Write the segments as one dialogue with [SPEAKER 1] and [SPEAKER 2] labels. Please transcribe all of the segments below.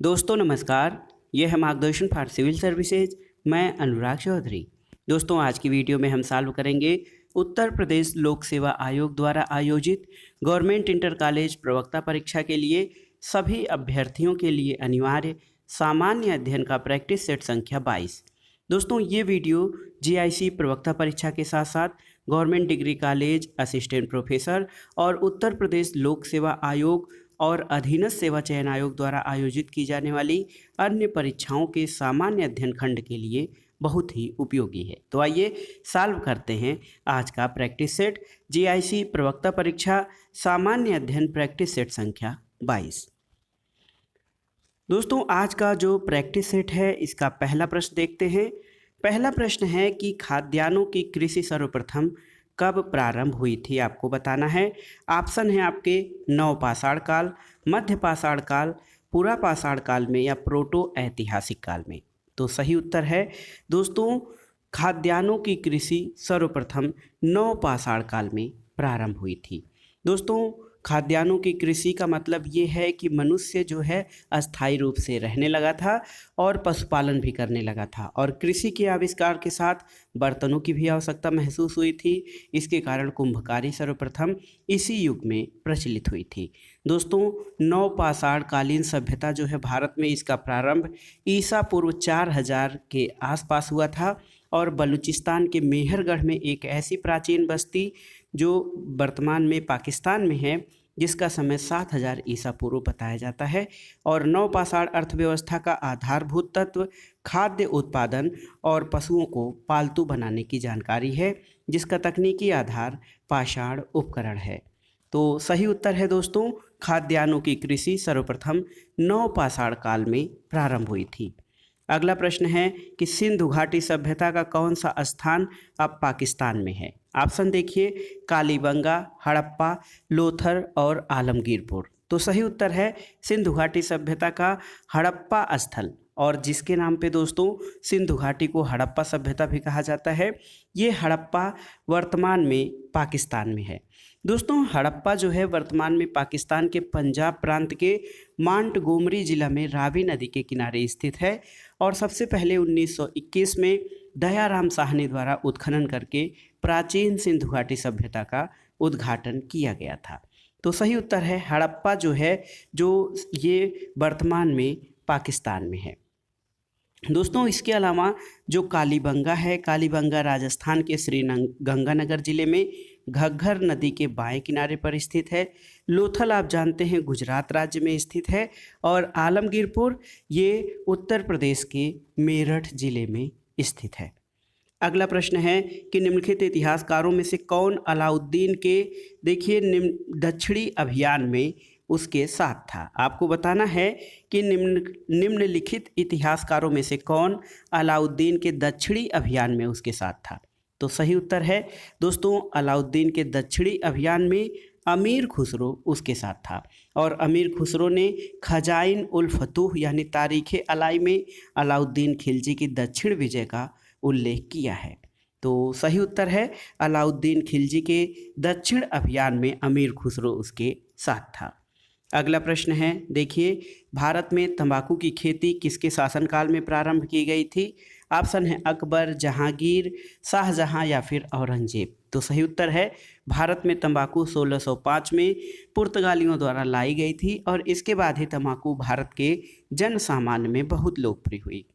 [SPEAKER 1] दोस्तों नमस्कार। यह है मार्गदर्शन फॉर सिविल सर्विसेज। मैं अनुराग चौधरी। दोस्तों आज की वीडियो में हम सॉल्व करेंगे उत्तर प्रदेश लोक सेवा आयोग द्वारा आयोजित गवर्नमेंट इंटर कॉलेज प्रवक्ता परीक्षा के लिए सभी अभ्यर्थियों के लिए अनिवार्य सामान्य अध्ययन का प्रैक्टिस सेट संख्या 22। दोस्तों ये वीडियो जीआईसी प्रवक्ता परीक्षा के साथ साथ government degree college, assistant professor और उत्तर प्रदेश लोक सेवा आयोग और अधीनस्थ सेवा चयन आयोग द्वारा आयोजित की जाने वाली अन्य परीक्षाओं के सामान्य अध्ययन खंड के लिए बहुत ही उपयोगी है। तो आइए सॉल्व करते हैं आज का प्रैक्टिस सेट जीआईसी प्रवक्ता परीक्षा सामान्य अध्ययन प्रैक्टिस सेट संख्या 22। दोस्तों आज का जो प्रैक्टिस सेट है इसका पहला प्रश्न देखते हैं। पहला प्रश्न है कि खाद्यान्नों की कृषि सर्वप्रथम कब प्रारंभ हुई थी, आपको बताना है। ऑप्शन है आपके नव पाषाण काल, मध्य पाषाण काल, पूरा पाषाण काल में या प्रोटो ऐतिहासिक काल में। तो सही उत्तर है दोस्तों खाद्यान्नों की कृषि सर्वप्रथम नव पाषाण काल में प्रारंभ हुई थी। दोस्तों खाद्यान्नों की कृषि का मतलब ये है कि मनुष्य जो है अस्थायी रूप से रहने लगा था और पशुपालन भी करने लगा था, और कृषि के आविष्कार के साथ बर्तनों की भी आवश्यकता महसूस हुई थी। इसके कारण कुंभकारी सर्वप्रथम इसी युग में प्रचलित हुई थी। दोस्तों नवपाषाण कालीन सभ्यता जो है भारत में, इसका प्रारंभ ईसा पूर्व 4000 के आसपास हुआ था, और बलूचिस्तान के मेहरगढ़ में एक ऐसी प्राचीन बस्ती जो वर्तमान में पाकिस्तान में है, जिसका समय 7000 ईसा पूर्व बताया जाता है। और नवपाषाण अर्थव्यवस्था का आधारभूत तत्व खाद्य उत्पादन और पशुओं को पालतू बनाने की जानकारी है, जिसका तकनीकी आधार पाषाण उपकरण है। तो सही उत्तर है दोस्तों खाद्यान्नों की कृषि सर्वप्रथम नवपाषाण काल में प्रारंभ हुई थी। अगला प्रश्न है कि सिंधु घाटी सभ्यता का कौन सा स्थान अब पाकिस्तान में है। ऑप्शन देखिए कालीबंगा, हड़प्पा, लोथर और आलमगीरपुर। तो सही उत्तर है सिंधु घाटी सभ्यता का हड़प्पा स्थल, और जिसके नाम पे दोस्तों सिंधु घाटी को हड़प्पा सभ्यता भी कहा जाता है। ये हड़प्पा वर्तमान में पाकिस्तान में है। दोस्तों हड़प्पा जो है वर्तमान में पाकिस्तान के पंजाब प्रांत के मांटगोमरी जिला में रावी नदी के किनारे स्थित है, और सबसे पहले 1921 में दयाराम साहनी द्वारा उत्खनन करके प्राचीन सिंधु घाटी सभ्यता का उद्घाटन किया गया था। तो सही उत्तर है हड़प्पा जो है, जो ये वर्तमान में पाकिस्तान में है। दोस्तों इसके अलावा जो कालीबंगा है, कालीबंगा राजस्थान के श्रीगंगानगर जिले में घग्गर नदी के बाएं किनारे पर स्थित है। लोथल आप जानते हैं गुजरात राज्य में स्थित है, और आलमगीरपुर ये उत्तर प्रदेश के मेरठ जिले में स्थित है। अगला प्रश्न है कि निम्नलिखित इतिहासकारों में से कौन अलाउद्दीन के देखिए दक्षिणी अभियान में उसके साथ था। आपको बताना है कि निम्नलिखित इतिहासकारों में से कौन अलाउद्दीन के दक्षिणी अभियान में उसके साथ था। तो सही उत्तर है दोस्तों अलाउद्दीन के दक्षिणी अभियान में अमीर खुसरो उसके साथ था, और अमीर खुसरो ने खजाइन उल फतूह यानी तारीख़ अलाई में अलाउद्दीन खिलजी की दक्षिण विजय का उल्लेख किया है। तो सही उत्तर है अलाउद्दीन खिलजी के दक्षिण अभियान में अमीर खुसरो उसके साथ था। अगला प्रश्न है देखिए भारत में तंबाकू की खेती किसके शासनकाल में प्रारंभ की गई थी। ऑप्शन है अकबर, जहांगीर, शाहजहां या फिर औरंगजेब। तो सही उत्तर है भारत में तंबाकू 1605 में पुर्तगालियों द्वारा लाई गई थी, और इसके बाद ही तंबाकू भारत के जन सामान्य में बहुत लोकप्रिय हुई।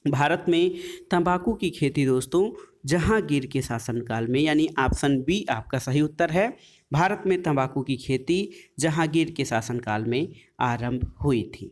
[SPEAKER 1] भारत में तंबाकू की खेती दोस्तों जहांगीर के शासनकाल में, यानी ऑप्शन बी आपका सही उत्तर है। भारत में तंबाकू की खेती जहांगीर के शासनकाल में आरंभ हुई थी।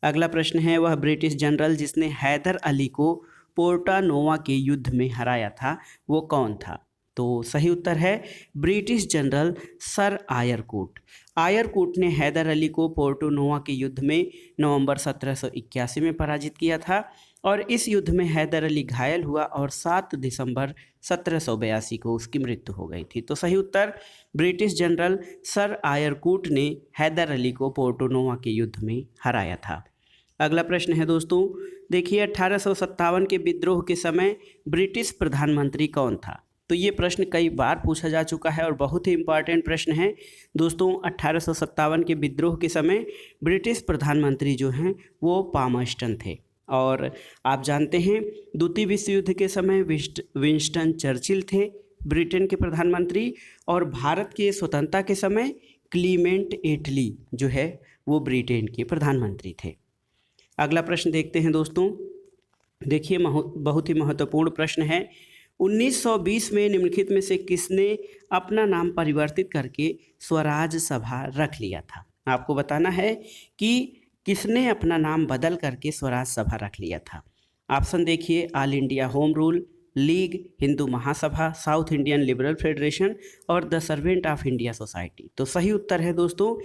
[SPEAKER 1] अगला प्रश्न है वह ब्रिटिश जनरल जिसने हैदर अली को पोर्टानोवा के युद्ध में हराया था वो कौन था। तो सही उत्तर है British general sir Eyre Coote. Eyre Coote ने हैदर अली को पोर्टानोवा के युद्ध में नवंबर 1781 में पराजित किया था, और इस युद्ध में हैदर अली घायल हुआ और 7 दिसंबर 1782 को उसकी मृत्यु हो गई थी। तो सही उत्तर ब्रिटिश जनरल सर आयरकूट ने हैदर अली को पोर्टानोवा के युद्ध में हराया था। अगला प्रश्न है दोस्तों देखिए 1857 के विद्रोह के समय ब्रिटिश प्रधानमंत्री कौन था। तो ये प्रश्न कई बार पूछा जा चुका है और बहुत ही इम्पॉर्टेंट प्रश्न है दोस्तों। 1857 के विद्रोह के समय ब्रिटिश प्रधानमंत्री जो हैं वो पामर्स्टन थे। और आप जानते हैं द्वितीय विश्व युद्ध के समय विंस्टन चर्चिल थे ब्रिटेन के प्रधानमंत्री, और भारत के स्वतंत्रता के समय क्लीमेंट एटली जो है वो ब्रिटेन के प्रधानमंत्री थे। अगला प्रश्न देखते हैं दोस्तों। देखिए बहुत ही महत्वपूर्ण प्रश्न है। 1920 में निम्नलिखित में से किसने अपना नाम परिवर्तित करके स्वराज सभा रख लिया था? आपको बताना है कि किसने अपना नाम बदल करके स्वराज सभा रख लिया था। ऑप्शन देखिए, all India home rule league, Hindu Mahasabha, south Indian liberal federation और the servant of India society. तो सही उत्तर है दोस्तों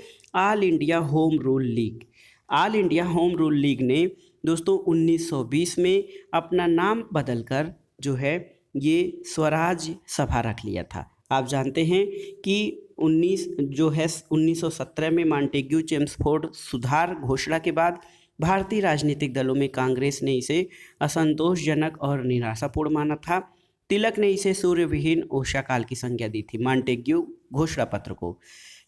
[SPEAKER 1] all India home rule league. All India home rule league ने दोस्तों 1920 में अपना नाम बदलकर जो है ये स्वराज सभा रख लिया था। आप जानते हैं कि 1917 में मॉन्टेग्यू चेम्सफोर्ड सुधार घोषणा के बाद भारतीय राजनीतिक दलों में कांग्रेस ने इसे असंतोषजनक और निराशापूर्ण माना था। तिलक ने इसे सूर्यविहीन ओषा काल की संज्ञा दी थी मॉन्टेग्यू घोषणा पत्र को।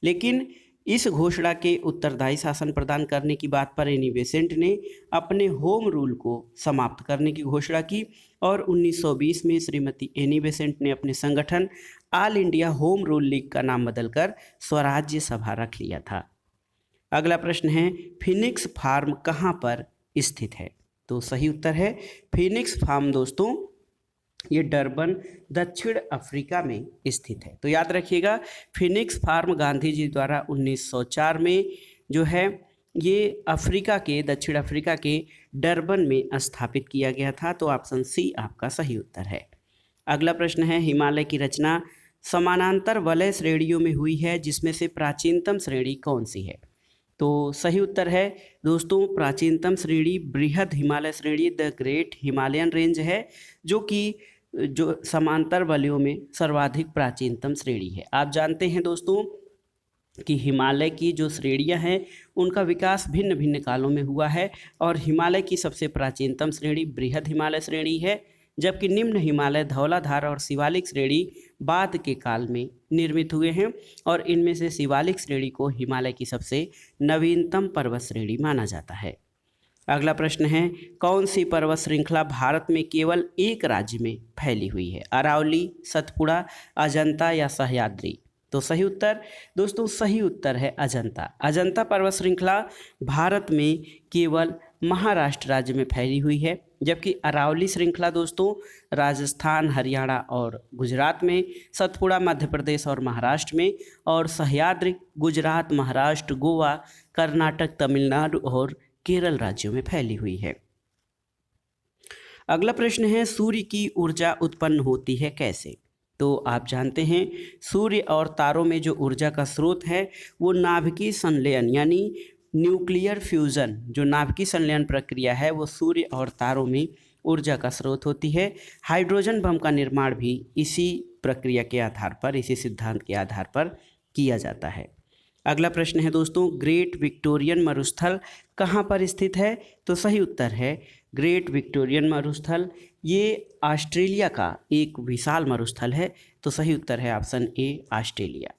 [SPEAKER 1] लेकिन इस घोषणा के उत्तरदायी शासन प्रदान करने की बात पर एनी बेसेंट ने अपने होम रूल को समाप्त करने की घोषणा की और 1920 में श्रीमती एनी बेसेंट ने अपने संगठन all India home rule league का नाम बदलकर स्वराज्य सभा रख लिया था। अगला प्रश्न है, फिनिक्स फार्म कहाँ पर स्थित है? तो सही उत्तर है फिनिक्स फार्म दोस्तों ये डरबन दक्षिण अफ्रीका में स्थित है। तो याद रखिएगा फिनिक्स फार्म गांधी जी द्वारा 1904 में जो है ये अफ्रीका के दक्षिण अफ्रीका के डरबन में स्थापित किया गया था। तो ऑप्शन सी आपका सही उत्तर है। अगला प्रश्न है, हिमालय की रचना समानांतर वलय श्रेणियों में हुई है जिसमें से प्राचीनतम श्रेणी कौन सी है? तो सही उत्तर है दोस्तों प्राचीनतम श्रेणी बृहद हिमालय श्रेणी द ग्रेट हिमालयन रेंज है, जो कि समांतर वलयों में सर्वाधिक प्राचीनतम श्रेणी है। आप जानते हैं दोस्तों कि हिमालय की जो श्रेणियां हैं उनका विकास भिन्न भिन्न कालों में हुआ है और हिमालय की सबसे प्राचीनतम श्रेणी बृहद हिमालय श्रेणी है, जबकि निम्न हिमालय धौलाधार और शिवालिक श्रेणी बाद के काल में निर्मित हुए हैं और इनमें से शिवालिक श्रेणी को हिमालय की सबसे नवीनतम पर्वत श्रेणी माना जाता है। अगला प्रश्न है, कौन सी पर्वत श्रृंखला भारत में केवल एक राज्य में फैली हुई है? अरावली, सतपुड़ा, अजंता या सह्याद्री? तो सही उत्तर दोस्तों सही उत्तर है अजंता। अजंता पर्वत श्रृंखला भारत में केवल महाराष्ट्र राज्य में फैली हुई है, जबकि अरावली श्रृंखला दोस्तों राजस्थान, हरियाणा और गुजरात में, सतपुड़ा मध्य प्रदेश और महाराष्ट्र में और सह्याद्री गुजरात, महाराष्ट्र, गोवा, कर्नाटक, तमिलनाडु और केरल राज्यों में फैली हुई है। अगला प्रश्न है, सूर्य की ऊर्जा उत्पन्न होती है कैसे? तो आप जानते हैं सूर्य और तारों में जो ऊर्जा का स्रोत है वो नाभिकीय संलयन यानी न्यूक्लियर फ्यूजन, जो नाभिकीय संलयन प्रक्रिया है वो सूर्य और तारों में ऊर्जा का स्रोत होती है। हाइड्रोजन बम का निर्माण भी इसी प्रक्रिया के आधार पर, इसी सिद्धांत के आधार पर किया जाता है। अगला प्रश्न है दोस्तों, ग्रेट विक्टोरियन मरुस्थल कहाँ पर स्थित है? तो सही उत्तर है ग्रेट विक्टोरियन मरुस्थल ये ऑस्ट्रेलिया का एक विशाल मरुस्थल है। तो सही उत्तर है ऑप्शन ए ऑस्ट्रेलिया।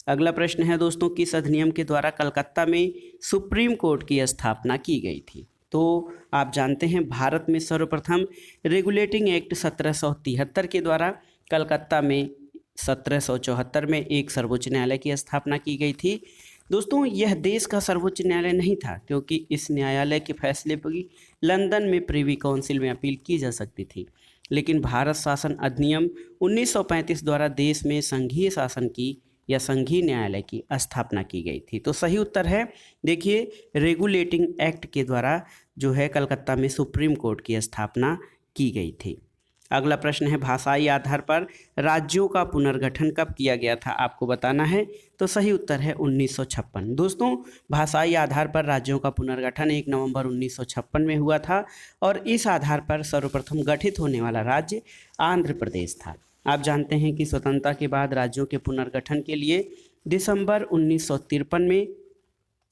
[SPEAKER 1] अगला प्रश्न है दोस्तों, किस अधिनियम के द्वारा कलकत्ता में सुप्रीम कोर्ट की स्थापना की गई थी? तो आप जानते हैं भारत में सर्वप्रथम रेगुलेटिंग एक्ट 1773 के द्वारा कलकत्ता में 1774 में एक सर्वोच्च न्यायालय की स्थापना की गई थी। दोस्तों यह देश का सर्वोच्च न्यायालय नहीं था क्योंकि इस न्यायालय के फैसले पर लंदन में प्रिवी काउंसिल में अपील की जा सकती थी, लेकिन भारत शासन अधिनियम 1935 द्वारा देश में संघीय शासन की या संघीय न्यायालय की स्थापना की गई थी। तो सही उत्तर है देखिए रेगुलेटिंग एक्ट के द्वारा जो है कलकत्ता में सुप्रीम कोर्ट की स्थापना की गई थी। अगला प्रश्न है, भाषाई आधार पर राज्यों का पुनर्गठन कब किया गया था? आपको बताना है। तो सही उत्तर है 1956। दोस्तों भाषाई आधार पर राज्यों का पुनर्गठन 1 नवंबर 1956 में हुआ था और इस आधार पर सर्वप्रथम गठित होने वाला राज्य आंध्र प्रदेश था। आप जानते हैं कि स्वतंत्रता के बाद राज्यों के पुनर्गठन के लिए दिसंबर 1953 में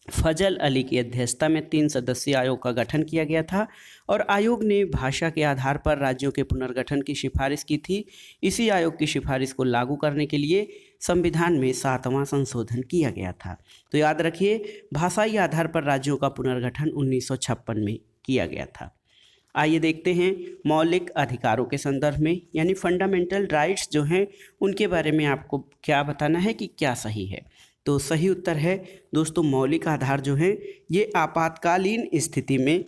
[SPEAKER 1] फजल अली की अध्यक्षता में 3 सदस्यीय आयोग का गठन किया गया था और आयोग ने भाषा के आधार पर राज्यों के पुनर्गठन की सिफारिश की थी। इसी आयोग की सिफारिश को लागू करने के लिए संविधान में 7वां संशोधन किया गया था। तो याद रखिए, भाषाई आधार पर राज्यों का पुनर्गठन 1956 में किया गया था। आइए देखते हैं मौलिक अधिकारों के संदर्भ में, यानी फंडामेंटल राइट्स जो हैं उनके बारे में आपको क्या बताना है कि क्या सही है। तो सही उत्तर है दोस्तों, मौलिक आधार जो हैं ये आपातकालीन स्थिति में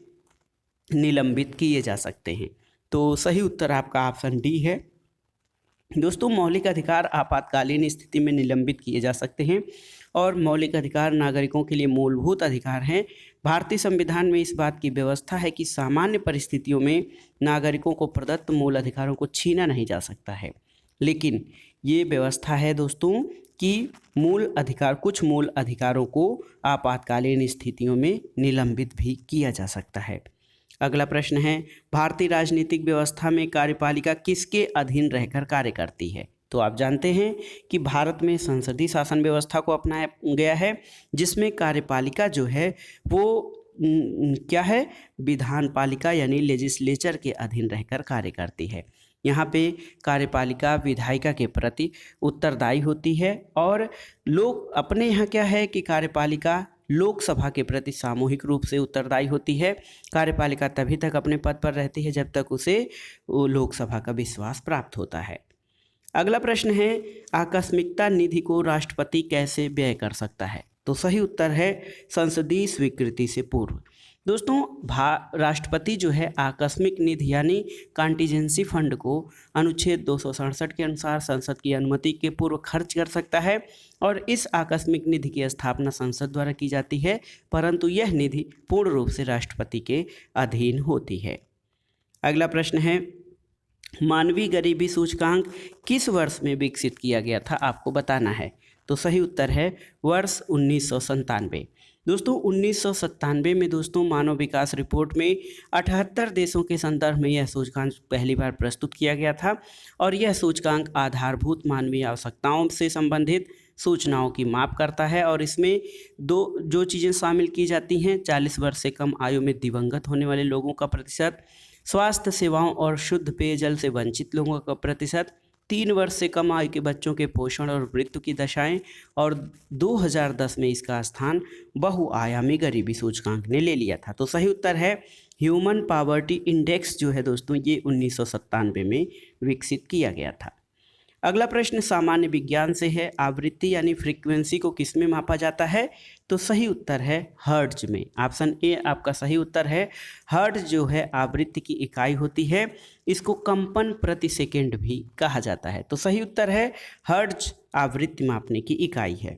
[SPEAKER 1] निलंबित किए जा सकते हैं। तो सही उत्तर आपका ऑप्शन डी है। दोस्तों, मौलिक अधिकार आपातकालीन स्थिति में निलंबित किए जा सकते हैं और मौलिक अधिकार नागरिकों के लिए मूलभूत अधिकार हैं। भारतीय संविधान में इस बात की व्यवस्था है कि सामान्य परिस्थितियों में नागरिकों को प्रदत्त मूल अधिकारों को छीना नहीं जा सकता है, लेकिन ये व्यवस्था है दोस्तों कि कुछ मूल अधिकारों को आपातकालीन स्थितियों में निलंबित भी किया जा सकता है। अगला प्रश्न है, भारतीय राजनीतिक व्यवस्था में कार्यपालिका किसके अधीन रहकर कार्य करती है। तो आप जानते हैं कि भारत में संसदीय शासन व्यवस्था को अपनाया गया है, जिसमें कार्यपालिका जो है वो क्या है, विधान पालिका यानी लेजिस्लेचर के अधीन रहकर कार्य करती है। यहाँ पे कार्यपालिका विधायिका के प्रति उत्तरदायी होती है और लोग अपने यहाँ क्या है कि कार्यपालिका लोकसभा के प्रति सामूहिक रूप से उत्तरदायी होती है। कार्यपालिका तभी तक अपने पद पर रहती है जब तक उसे लोकसभा का विश्वास प्राप्त होता है। अगला प्रश्न है, आकस्मिकता निधि को राष्ट्रपति कैसे व्यय कर सकता है। तो सही उत्तर है संसदीय स्वीकृति से पूर्व। दोस्तों, राष्ट्रपति जो है आकस्मिक निधि यानी कॉन्टीजेंसी फंड को अनुच्छेद 267 के अनुसार संसद की अनुमति के पूर्व खर्च कर सकता है और इस आकस्मिक निधि की स्थापना संसद द्वारा की जाती है, परंतु यह निधि पूर्ण रूप से राष्ट्रपति के अधीन होती है। अगला प्रश्न है, मानवीय गरीबी सूचकांक किस वर्ष में विकसित किया गया था, आपको बताना है। तो सही उत्तर है वर्ष 1997। दोस्तों, 1997 में दोस्तों मानव विकास रिपोर्ट में 78 देशों के संदर्भ में यह सूचकांक पहली बार प्रस्तुत किया गया था और यह सूचकांक आधारभूत मानवीय आवश्यकताओं से संबंधित सूचनाओं की माप करता है और इसमें जो चीज़ें शामिल की जाती हैं, 40 वर्ष से कम आयु में दिवंगत होने वाले लोगों का प्रतिशत, स्वास्थ्य सेवाओं और शुद्ध पेयजल से वंचित लोगों का प्रतिशत, 3 वर्ष से कम आयु के बच्चों के पोषण और मृत्यु की दशाएं और 2010 में इसका स्थान बहुआयामी गरीबी सूचकांक ने ले लिया था। तो सही उत्तर है ह्यूमन पावर्टी इंडेक्स जो है दोस्तों ये 1997 में विकसित किया गया था। अगला प्रश्न सामान्य विज्ञान से है, आवृत्ति यानी फ्रीक्वेंसी को किस में मापा जाता है। तो सही उत्तर है हर्ट्ज में। ऑप्शन ए आपका सही उत्तर है। हर्ट्ज जो है आवृत्ति की इकाई होती है, इसको कंपन प्रति सेकंड भी कहा जाता है। तो सही उत्तर है हर्ट्ज आवृत्ति मापने की इकाई है।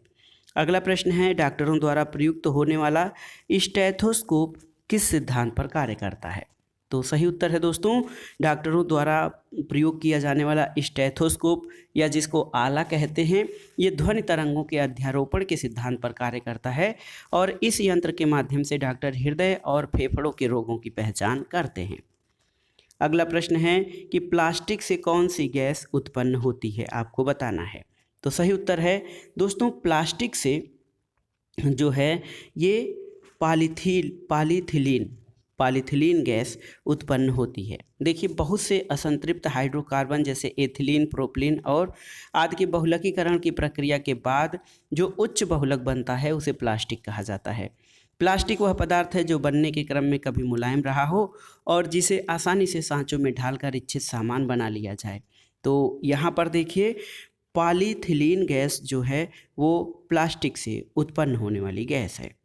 [SPEAKER 1] अगला प्रश्न है, डॉक्टरों द्वारा प्रयुक्त होने वाला स्टेथोस्कोप किस सिद्धांत पर कार्य करता है। तो सही उत्तर है दोस्तों, डॉक्टरों द्वारा प्रयोग किया जाने वाला स्टेथोस्कोप या जिसको आला कहते हैं, ये ध्वनि तरंगों के अध्यारोपण के सिद्धांत पर कार्य करता है और इस यंत्र के माध्यम से डॉक्टर हृदय और फेफड़ों के रोगों की पहचान करते हैं। अगला प्रश्न है कि प्लास्टिक से कौन सी गैस उत्पन्न होती है, आपको बताना है। तो सही उत्तर है दोस्तों, प्लास्टिक से जो है ये पॉलीथिलीन गैस उत्पन्न होती है। देखिए, बहुत से असंतृप्त हाइड्रोकार्बन जैसे एथिलीन, प्रोपिलीन और आदि के बहुलकीकरण की प्रक्रिया के बाद जो उच्च बहुलक बनता है उसे प्लास्टिक कहा जाता है। प्लास्टिक वह पदार्थ है जो बनने के क्रम में कभी मुलायम रहा हो और जिसे आसानी से सांचों में ढालकर इच्छित सामान बना लिया जाए। तो यहाँ पर देखिए, पॉलीथिलीन गैस जो है वो प्लास्टिक से उत्पन्न होने वाली गैस है।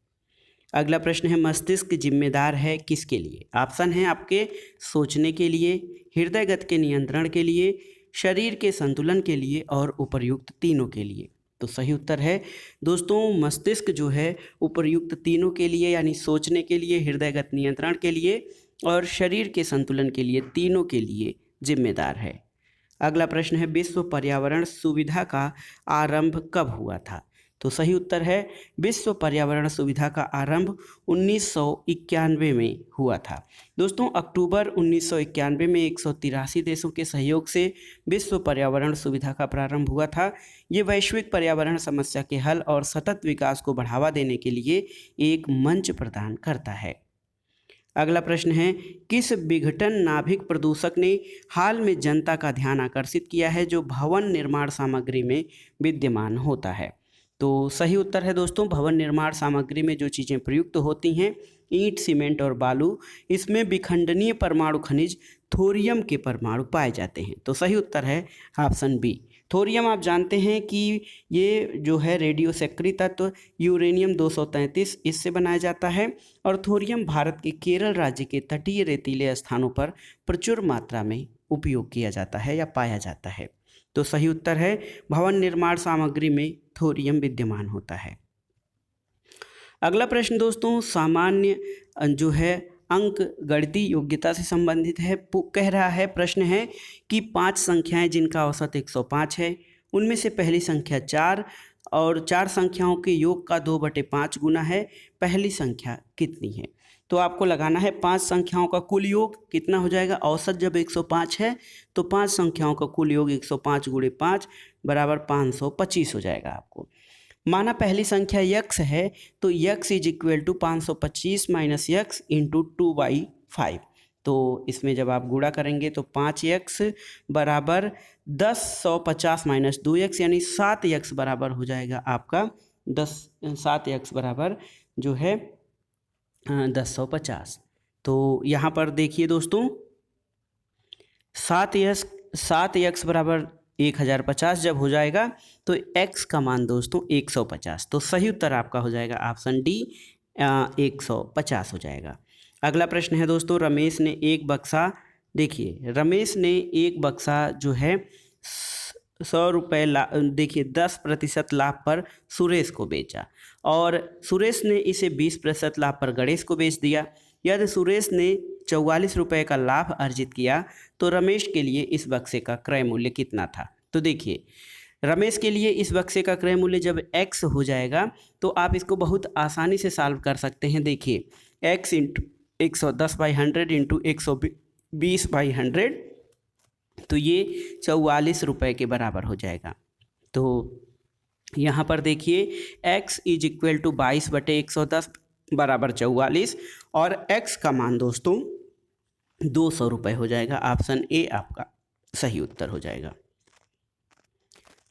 [SPEAKER 1] अगला प्रश्न है, मस्तिष्क जिम्मेदार है किसके लिए। ऑप्शन है आपके सोचने के लिए, हृदय गति के नियंत्रण के लिए, शरीर के संतुलन के लिए और उपर्युक्त तीनों के लिए। तो सही उत्तर है दोस्तों, मस्तिष्क जो है उपर्युक्त तीनों के लिए यानी सोचने के लिए, हृदय गति नियंत्रण के लिए और शरीर के संतुलन के लिए, तीनों के लिए जिम्मेदार है। अगला प्रश्न है, विश्व पर्यावरण सुविधा का आरंभ कब हुआ था। तो सही उत्तर है विश्व पर्यावरण सुविधा का आरंभ 1991 में हुआ था। दोस्तों अक्टूबर 1991 में 183 देशों के सहयोग से विश्व पर्यावरण सुविधा का प्रारंभ हुआ था। ये वैश्विक पर्यावरण समस्या के हल और सतत विकास को बढ़ावा देने के लिए एक मंच प्रदान करता है। अगला प्रश्न है, किस विघटन नाभिक प्रदूषक ने हाल में जनता का ध्यान आकर्षित किया है जो भवन निर्माण सामग्री में विद्यमान होता है? तो सही उत्तर है दोस्तों भवन निर्माण सामग्री में जो चीज़ें प्रयुक्त होती हैं ईंट, सीमेंट और बालू, इसमें विखंडनीय परमाणु खनिज थोरियम के परमाणु पाए जाते हैं। तो सही उत्तर है ऑप्शन बी। थोरियम आप जानते हैं कि ये जो है रेडियो सक्रिय तत्व यूरेनियम 233 इससे बनाया जाता है और थोरियम भारत के केरल राज्य के तटीय रेतीले स्थानों पर प्रचुर मात्रा में उपयोग किया जाता है या पाया जाता है। तो सही उत्तर है भवन निर्माण सामग्री में थोरियम विद्यमान होता है। अगला प्रश्न दोस्तों सामान्य जो है अंक गणितीय योग्यता से संबंधित है। कह रहा है प्रश्न है कि 5 संख्याएं जिनका औसत 105 है, उनमें से पहली संख्या 4 और 4 संख्याओं के योग का 2/5 गुना है, पहली संख्या कितनी है? तो आपको लगाना है 5 संख्याओं का कुल योग कितना हो जाएगा। औसत जब 105 है तो 5 संख्याओं का कुल योग 105 × 5 बराबर 525 हो जाएगा आपको। माना पहली संख्या यक्स है तो x is equal to 525 minus x into 2/5। तो इसमें जब आप गुणा करेंगे तो 5x बराबर 1050 माइनस 2x यानी 7x बराबर हो जाएगा आपका 7x बराबर जो है 1050। तो यहाँ पर देखिए दोस्तों 7x बराबर 1050 जब हो जाएगा तो x का मान दोस्तों 150। तो सही उत्तर आपका हो जाएगा ऑप्शन डी 150 हो जाएगा। अगला प्रश्न है दोस्तों रमेश ने एक बक्सा, देखिए रमेश ने एक बक्सा जो है 100 रुपये देखिए 10% लाभ पर सुरेश को बेचा और सुरेश ने इसे 20% लाभ पर गणेश को बेच दिया। यदि सुरेश ने 44 रुपये का लाभ अर्जित किया तो रमेश के लिए इस बक्से का क्रय मूल्य कितना था? तो देखिए रमेश के लिए इस बक्से का क्रय मूल्य जब x हो जाएगा तो आप इसको बहुत आसानी से सॉल्व कर सकते हैं। देखिए x इंटू 110/100 इंटू 120/100 तो ये 44 रुपये के बराबर हो जाएगा। तो यहाँ पर देखिए x इज इक्वल टू 22/110 बराबर 44 और x का मान दोस्तों 200 रुपये हो जाएगा। ऑप्शन ए आपका सही उत्तर हो जाएगा।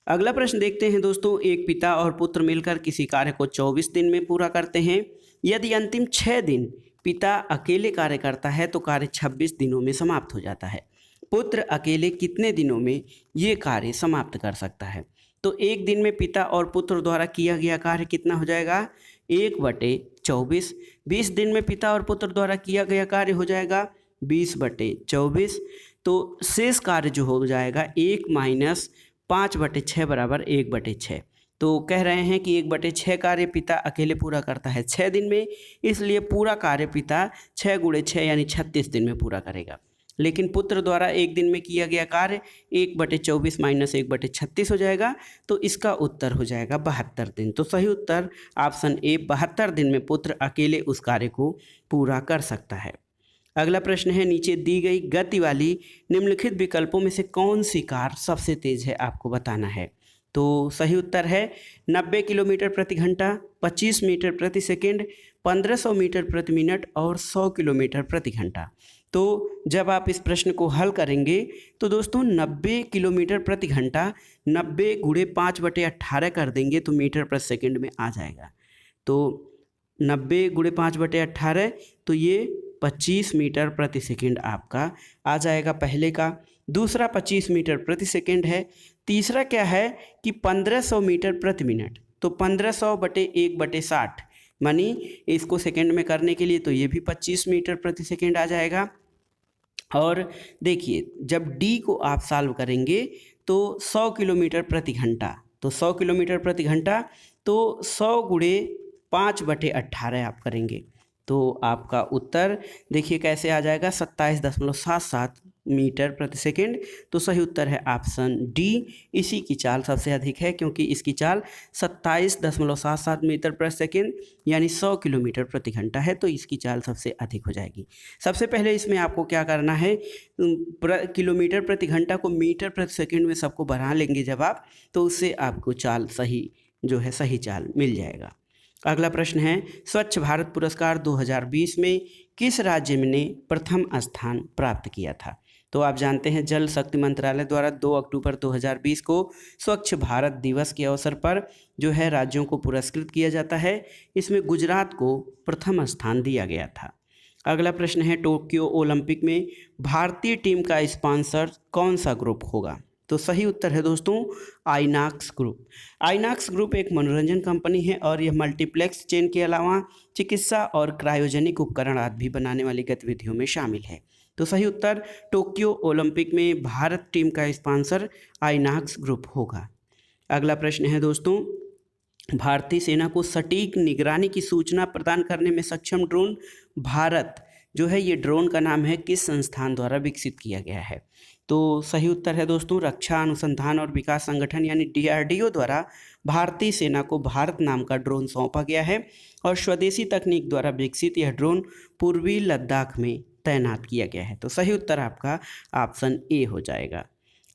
[SPEAKER 1] अगला प्रश्न देखते हैं दोस्तों, एक पिता और पुत्र मिलकर किसी कार्य को 24 दिन में पूरा करते हैं। यदि अंतिम 6 दिन पिता अकेले कार्य करता है तो कार्य 26 दिनों में समाप्त हो जाता है। पुत्र अकेले कितने दिनों में ये कार्य समाप्त कर सकता है? तो एक दिन में पिता और पुत्र द्वारा किया गया कार्य कितना हो जाएगा? 1/24। 20 दिन में पिता और पुत्र द्वारा किया गया कार्य हो जाएगा 20/24। तो शेष कार्य जो हो जाएगा 1 माइनस 5/6 बराबर 1/6। तो कह रहे हैं कि 1/6 कार्य पिता अकेले पूरा करता है 6 दिन में, इसलिए पूरा कार्य पिता 6 × 6 यानी 36 दिन में पूरा करेगा। लेकिन पुत्र द्वारा एक दिन में किया गया कार्य 1/24 माइनस 1/36 हो जाएगा। तो इसका उत्तर हो जाएगा 72 दिन। तो सही उत्तर ऑप्शन ए 72 दिन में पुत्र अकेले उस कार्य को पूरा कर सकता है। अगला प्रश्न है, नीचे दी गई गति वाली निम्नलिखित विकल्पों में से कौन सी कार सबसे तेज है आपको बताना है। तो सही उत्तर है 90 किलोमीटर प्रति घंटा, 25 मीटर प्रति सेकंड, 1500 मीटर प्रति मिनट और 100 किलोमीटर प्रति घंटा। तो जब आप इस प्रश्न को हल करेंगे तो दोस्तों 90 किलोमीटर प्रति घंटा 90 × 5/18 कर देंगे तो मीटर प्रति सेकंड में आ जाएगा। तो 90 × 5/18 तो ये 25 मीटर प्रति सेकंड आपका आ जाएगा पहले का। दूसरा 25 मीटर प्रति सेकंड है। तीसरा क्या है कि 1500 मीटर प्रति मिनट, तो 1500/1/60 मानी इसको सेकंड में करने के लिए तो ये भी 25 मीटर प्रति सेकंड आ जाएगा। और देखिए जब d को आप सॉल्व करेंगे तो 100 किलोमीटर प्रति घंटा, तो 100 किलोमीटर प्रति घंटा तो 100 × 5/18 आप करेंगे तो आपका उत्तर देखिए कैसे आ जाएगा 27.77 मीटर प्रति सेकंड। तो सही उत्तर है ऑप्शन डी। इसी की चाल सबसे अधिक है क्योंकि इसकी चाल 27.77 मीटर प्रति सेकंड यानी 100 किलोमीटर प्रति घंटा है, तो इसकी चाल सबसे अधिक हो जाएगी। सबसे पहले इसमें आपको क्या करना है, किलोमीटर प्रति घंटा को मीटर प्रति सेकंड में सबको बढ़ा लेंगे जब आप, तो उससे आपको चाल सही जो है सही चाल मिल जाएगा। अगला प्रश्न है, स्वच्छ भारत पुरस्कार 2020 में किस राज्य ने प्रथम स्थान प्राप्त किया था? तो आप जानते हैं जल शक्ति मंत्रालय द्वारा 2 अक्टूबर 2020 को स्वच्छ भारत दिवस के अवसर पर जो है राज्यों को पुरस्कृत किया जाता है। इसमें गुजरात को प्रथम स्थान दिया गया था। अगला प्रश्न है, टोक्यो ओलंपिक में भारतीय टीम का स्पॉन्सर कौन सा ग्रुप होगा? तो सही उत्तर है दोस्तों आइनॉक्स ग्रुप। आइनॉक्स ग्रुप एक मनोरंजन कंपनी है और यह मल्टीप्लेक्स चेन के अलावा चिकित्सा और क्रायोजेनिक उपकरण आदि भी बनाने वाली गतिविधियों में शामिल है। तो सही उत्तर टोक्यो ओलंपिक में भारत टीम का स्पॉन्सर आइनॉक्स ग्रुप होगा। अगला प्रश्न है दोस्तों, भारतीय सेना को सटीक निगरानी की सूचना प्रदान करने में सक्षम ड्रोन भारत जो है, ये ड्रोन का नाम है, किस संस्थान द्वारा विकसित किया गया है? तो सही उत्तर है दोस्तों रक्षा अनुसंधान और विकास संगठन यानी DRDO द्वारा भारतीय सेना को भारत नाम का ड्रोन सौंपा गया है और स्वदेशी तकनीक द्वारा विकसित यह ड्रोन पूर्वी लद्दाख में तैनात किया गया है। तो सही उत्तर आपका ऑप्शन ए हो जाएगा।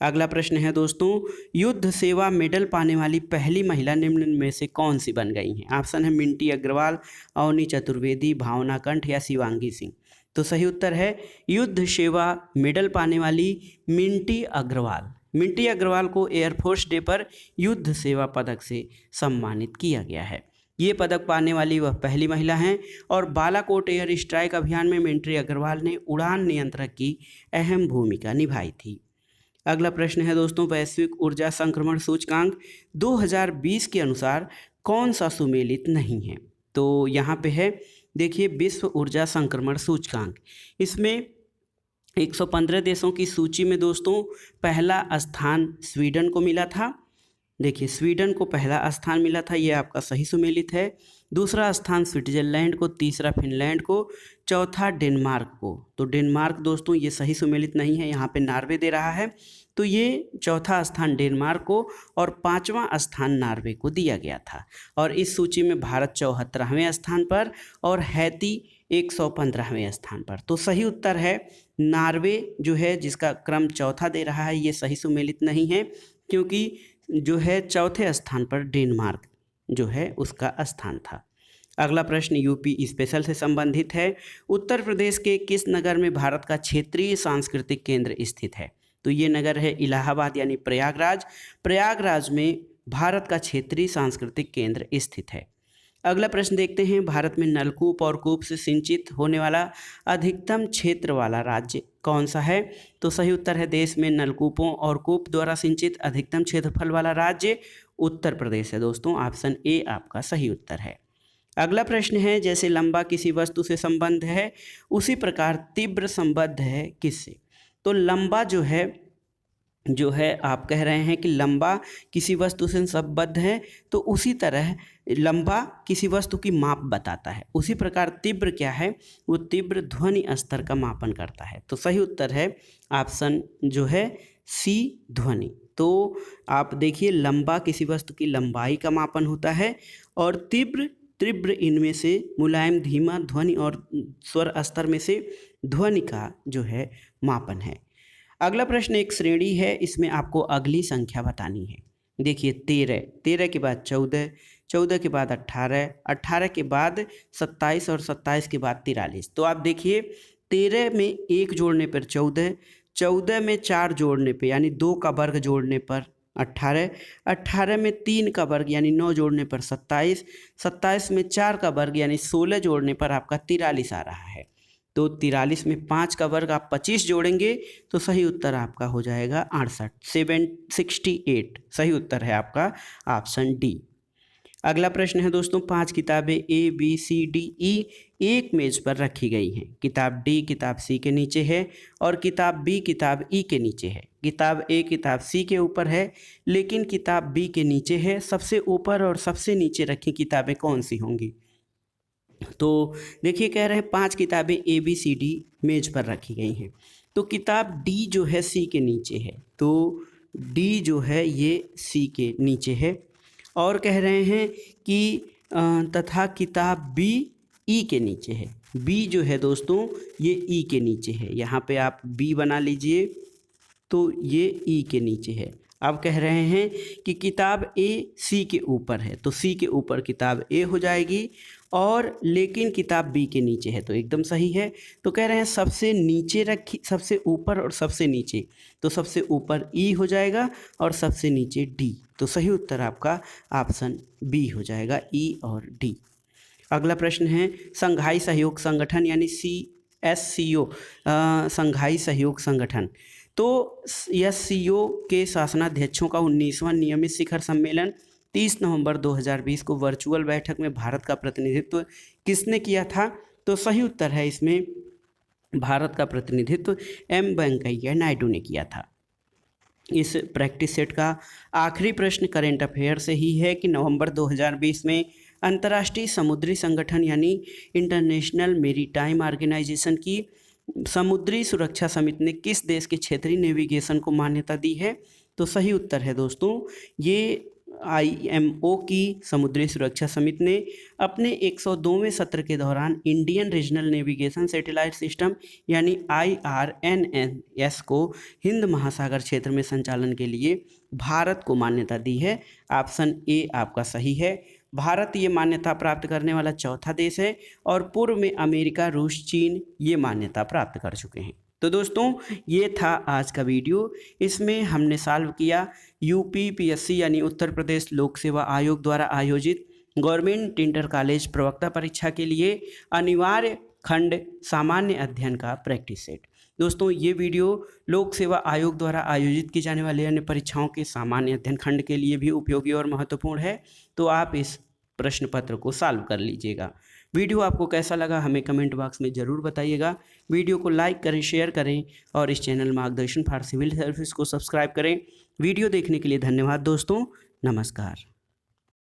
[SPEAKER 1] अगला प्रश्न है दोस्तों, युद्ध सेवा मेडल पाने वाली पहली महिला निम्न में से कौन सी बन गई हैं? ऑप्शन है मिंटी अग्रवाल, अवनी चतुर्वेदी, भावना कंठ या शिवांगी सिंह। तो सही उत्तर है युद्ध सेवा मेडल पाने वाली मिंटी अग्रवाल। मिंटी अग्रवाल को एयरफोर्स डे पर युद्ध सेवा पदक से सम्मानित किया गया है। ये पदक पाने वाली वह पहली महिला हैं और बालाकोट एयर स्ट्राइक अभियान में मिंटी अग्रवाल ने उड़ान नियंत्रक की अहम भूमिका निभाई थी। अगला प्रश्न है दोस्तों, वैश्विक ऊर्जा संक्रमण सूचकांक 2020 के अनुसार कौन सा सुमेलित नहीं है? तो यहाँ पे है देखिए विश्व ऊर्जा संक्रमण सूचकांक। इसमें 115 देशों की सूची में दोस्तों पहला स्थान स्वीडन को मिला था। देखिए स्वीडन को पहला स्थान मिला था, ये आपका सही सुमेलित है। दूसरा स्थान स्विट्जरलैंड को, तीसरा फिनलैंड को, चौथा डेनमार्क को। तो डेनमार्क दोस्तों ये सही सुमेलित नहीं है, यहाँ पे नॉर्वे दे रहा है, तो ये चौथा स्थान डेनमार्क को और 5वां स्थान नॉर्वे को दिया गया था। और इस सूची में भारत 74वें स्थान पर और हैती 115वें स्थान पर। तो सही उत्तर है नॉर्वे जो है, जिसका क्रम चौथा दे रहा है, ये सही सुमेलित नहीं है क्योंकि जो है चौथे स्थान पर डेनमार्क जो है उसका स्थान था। अगला प्रश्न यूपी स्पेशल से संबंधित है। उत्तर प्रदेश के किस नगर में भारत का क्षेत्रीय सांस्कृतिक केंद्र स्थित है? तो ये नगर है इलाहाबाद यानी प्रयागराज। प्रयागराज में भारत का क्षेत्रीय सांस्कृतिक केंद्र स्थित है। अगला प्रश्न देखते हैं, भारत में नलकूप और कूप से सिंचित होने वाला अधिकतम क्षेत्र वाला राज्य कौन सा है? तो सही उत्तर है देश में नलकूपों और कूप द्वारा सिंचित अधिकतम क्षेत्रफल वाला राज्य उत्तर प्रदेश है दोस्तों। ऑप्शन ए आपका सही उत्तर है। अगला प्रश्न है, जैसे लंबा किसी वस्तु से संबंध है उसी प्रकार तीव्र संबद्ध है किससे? तो लंबा जो है आप कह रहे हैं कि लंबा किसी वस्तु से संबद्ध है, तो उसी तरह लंबा किसी वस्तु की माप बताता है। उसी प्रकार तीव्र क्या है, वो तीव्र ध्वनि स्तर का मापन करता है। तो सही उत्तर है ऑप्शन जो है सी ध्वनि। तो आप देखिए लंबा किसी वस्तु की लंबाई का मापन होता है और तीव्र इनमें से मुलायम धीमा ध्वनि और स्वर स्तर में से ध्वनि का जो है मापन है। अगला प्रश्न एक श्रेणी है, इसमें आपको अगली संख्या बतानी है। देखिए 13 के बाद 14 के बाद 18 के बाद 27 और 27 के बाद 43। तो आप देखिए 13 में 1 जोड़ने पर 14 में 4 जोड़ने पे यानी 2 का वर्ग जोड़ने पर 18 में 3 का वर्ग यानी 9 जोड़ने पर 27 में 4 का वर्ग यानी 16 जोड़ने पर आपका 43 आ रहा है। तो 43 में 5 का वर्ग आप 25 जोड़ेंगे तो सही उत्तर आपका हो जाएगा 68। सही उत्तर है आपका ऑप्शन डी। अगला प्रश्न है दोस्तों, 5 किताबें ABCDE एक मेज पर रखी गई हैं। किताब डी किताब सी के नीचे है और किताब बी किताब ई के नीचे है। किताब ए किताब सी के ऊपर है लेकिन किताब बी के नीचे है। सबसे ऊपर और सबसे नीचे रखी किताबें कौन सी होंगी? तो देखिए कह रहे हैं 5 किताबें ABCD मेज पर रखी गई हैं। तो किताब डी जो है सी के नीचे है, तो डी जो है ये सी के नीचे है। और कह रहे हैं कि तथा किताब बी ई के नीचे है। बी जो है दोस्तों ये ई के नीचे है, यहाँ पे आप बी बना लीजिए, तो ये ई के नीचे है। अब कह रहे हैं कि किताब ए सी के ऊपर है, तो सी के ऊपर किताब ए हो जाएगी, और लेकिन किताब बी के नीचे है, तो एकदम सही है। तो कह रहे हैं सबसे नीचे रखी, सबसे ऊपर और सबसे नीचे, तो सबसे ऊपर ई हो जाएगा और सबसे नीचे डी, तो सही उत्तर आपका ऑप्शन बी हो जाएगा, ई और डी। अगला प्रश्न है संघाई सहयोग संगठन यानी CSCO, संघाई सहयोग संगठन। तो SCO के शासनाध्यक्षों का 19वां नियमित शिखर सम्मेलन 30 नवंबर 2020 को वर्चुअल बैठक में भारत का प्रतिनिधित्व किसने किया था? तो सही उत्तर है इसमें भारत का प्रतिनिधित्व M वेंकैया नायडू ने किया था। इस प्रैक्टिस सेट का आखिरी प्रश्न करेंट अफेयर से ही है कि नवंबर 2020 में अंतर्राष्ट्रीय समुद्री संगठन यानी इंटरनेशनल मेरीटाइम ऑर्गेनाइजेशन की समुद्री सुरक्षा समिति ने किस देश के क्षेत्रीय नेविगेशन को मान्यता दी है? तो सही उत्तर है दोस्तों ये IMO की समुद्री सुरक्षा समिति ने अपने 102वें सत्र के दौरान Indian regional navigation satellite system यानी IRNS को हिंद महासागर क्षेत्र में संचालन के लिए भारत को मान्यता दी है। ऑप्शन ए आपका सही है। भारत ये मान्यता प्राप्त करने वाला चौथा देश है और पूर्व में अमेरिका, रूस, चीन ये मान्यता प्राप्त कर चुके हैं। तो दोस्तों ये था आज का वीडियो। इसमें हमने सॉल्व किया UPPSC यानी उत्तर प्रदेश लोक सेवा आयोग द्वारा आयोजित गवर्नमेंट इंटर कॉलेज प्रवक्ता परीक्षा के लिए अनिवार्य खंड सामान्य अध्ययन का प्रैक्टिस सेट। दोस्तों ये वीडियो लोक सेवा आयोग द्वारा आयोजित की जाने वाली अन्य परीक्षाओं के सामान्य अध्ययन खंड के लिए भी उपयोगी और महत्वपूर्ण है, तो आप इस प्रश्न पत्र को सॉल्व कर लीजिएगा। वीडियो आपको कैसा लगा हमें कमेंट बॉक्स में ज़रूर बताइएगा। वीडियो को लाइक करें, शेयर करें और इस चैनल मार्गदर्शन फॉर सिविल सर्विस को सब्सक्राइब करें। वीडियो देखने के लिए धन्यवाद दोस्तों, नमस्कार।